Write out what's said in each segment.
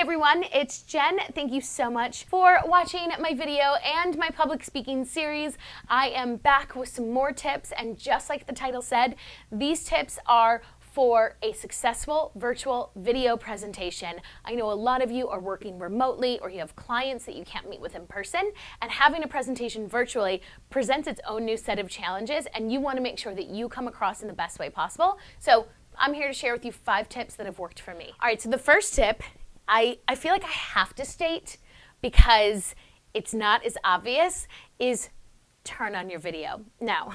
everyone, it's Jen. Thank you so much for watching my video and my public speaking series. I am back with some more tips, and just like the title said, these tips are for a successful virtual video presentation. I know a lot of you are working remotely or you have clients that you can't meet with in person, and having a presentation virtually presents its own new set of challenges, and you want to make sure that you come across in the best way possible. So I'm here to share with you 5 tips that have worked for me. All right, so the first tip, I feel like I have to state because it's not as obvious, is turn on your video. Now,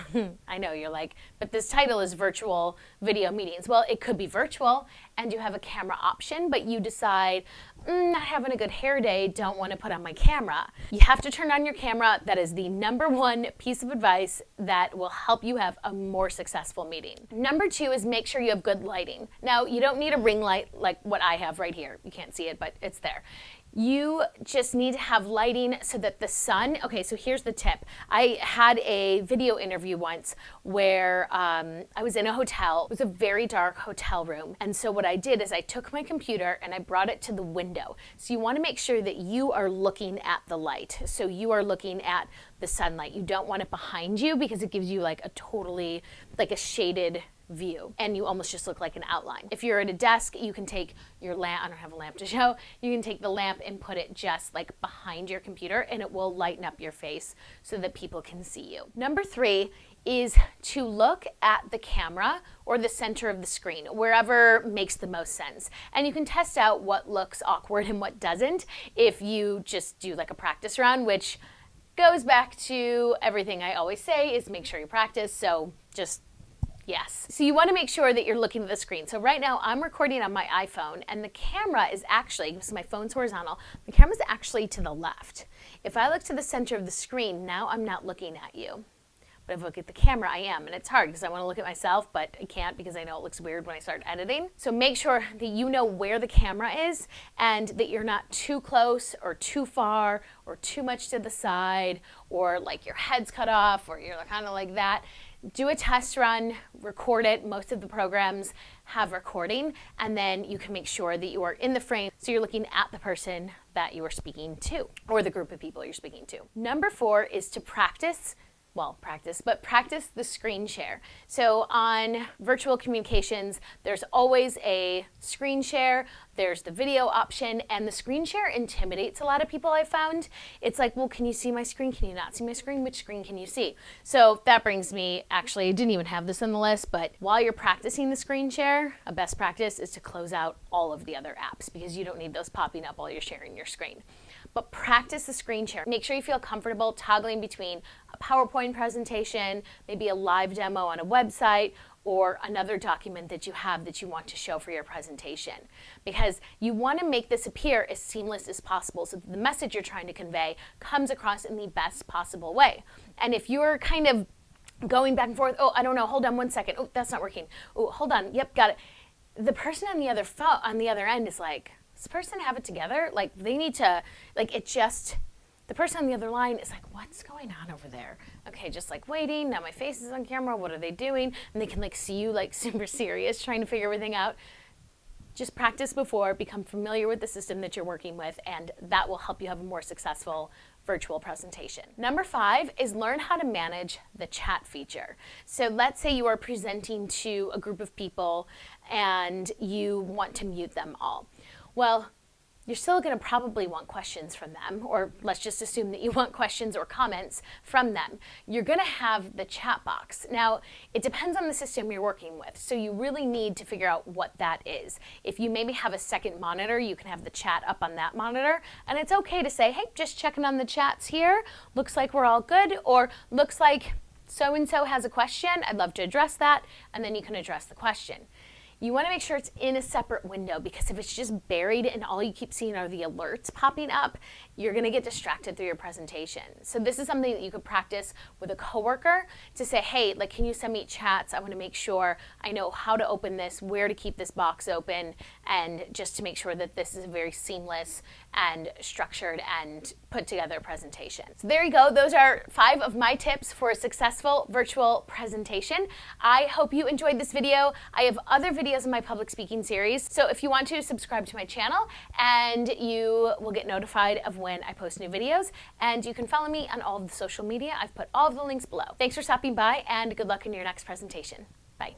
I know you're like, but this title is virtual video meetings. Well, it could be virtual and you have a camera option, but you decide, not having a good hair day, don't want to put on my camera. You have to turn on your camera. That is the #1 piece of advice that will help you have a more successful meeting. Number 2 is make sure you have good lighting. Now, you don't need a ring light like what I have right here. You can't see it, but it's there. You just need to have lighting so that the sun, okay, so here's the tip. I had a video interview once where I was in a hotel. It was a very dark hotel room. And so what I did is I took my computer and I brought it to the window. So you want to make sure that you are looking at the light. So you are looking at the sunlight. You don't want it behind you because it gives you like a totally, like a shaded view, and you almost just look like an outline. If you're at a desk, you can take your lamp, I don't have a lamp to show, you can take the lamp and put it just like behind your computer and it will lighten up your face so that people can see you. Number 3 is to look at the camera or the center of the screen, wherever makes the most sense. And you can test out what looks awkward and what doesn't if you just do like a practice run, which goes back to everything I always say is make sure you practice, so just yes. So you want to make sure that you're looking at the screen. So right now I'm recording on my iPhone and the camera is actually, because my phone's horizontal, the camera's actually to the left. If I look to the center of the screen, now I'm not looking at you. But if I look at the camera, I am. And it's hard because I want to look at myself, but I can't because I know it looks weird when I start editing. So make sure that you know where the camera is and that you're not too close or too far or too much to the side or like your head's cut off or you're kind of like that. Do a test run, record it. Most of the programs have recording, and then you can make sure that you are in the frame so you're looking at the person that you are speaking to or the group of people you're speaking to. Number 4 is to practice the screen share. So on virtual communications, there's always a screen share, there's the video option, and the screen share intimidates a lot of people I've found. It's like, well, can you see my screen? Can you not see my screen? Which screen can you see? So that brings me, actually, I didn't even have this on the list, but while you're practicing the screen share, a best practice is to close out all of the other apps because you don't need those popping up while you're sharing your screen. But practice the screen share. Make sure you feel comfortable toggling between a PowerPoint presentation, maybe a live demo on a website, or another document that you have that you want to show for your presentation. Because you want to make this appear as seamless as possible so that the message you're trying to convey comes across in the best possible way. And if you're kind of going back and forth, oh, I don't know, hold on one second, oh, that's not working, oh, hold on, yep, got it. The person on the other end is like, does this person have it together? Like they need to, like it just, the person on the other line is like, what's going on over there? Okay, just like waiting, now my face is on camera, what are they doing? And they can like see you like super serious trying to figure everything out. Just practice before, become familiar with the system that you're working with, and that will help you have a more successful virtual presentation. Number 5 is learn how to manage the chat feature. So let's say you are presenting to a group of people and you want to mute them all. Well, you're still going to probably want questions from them, or let's just assume that you want questions or comments from them. You're going to have the chat box. Now, it depends on the system you're working with, so you really need to figure out what that is. If you maybe have a second monitor, you can have the chat up on that monitor, and it's okay to say, hey, just checking on the chats here. Looks like we're all good, or looks like so-and-so has a question. I'd love to address that, and then you can address the question. You want to make sure it's in a separate window because if it's just buried and all you keep seeing are the alerts popping up, you're going to get distracted through your presentation. So this is something that you could practice with a coworker to say, hey, like, can you send me chats? I want to make sure I know how to open this, where to keep this box open, and just to make sure that this is a very seamless and structured and put together presentation. So there you go. Those are 5 of my tips for a successful virtual presentation. I hope you enjoyed this video. I have other videos videos in my public speaking series. So if you want to, subscribe to my channel and you will get notified of when I post new videos. And you can follow me on all of the social media. I've put all of the links below. Thanks for stopping by and good luck in your next presentation. Bye.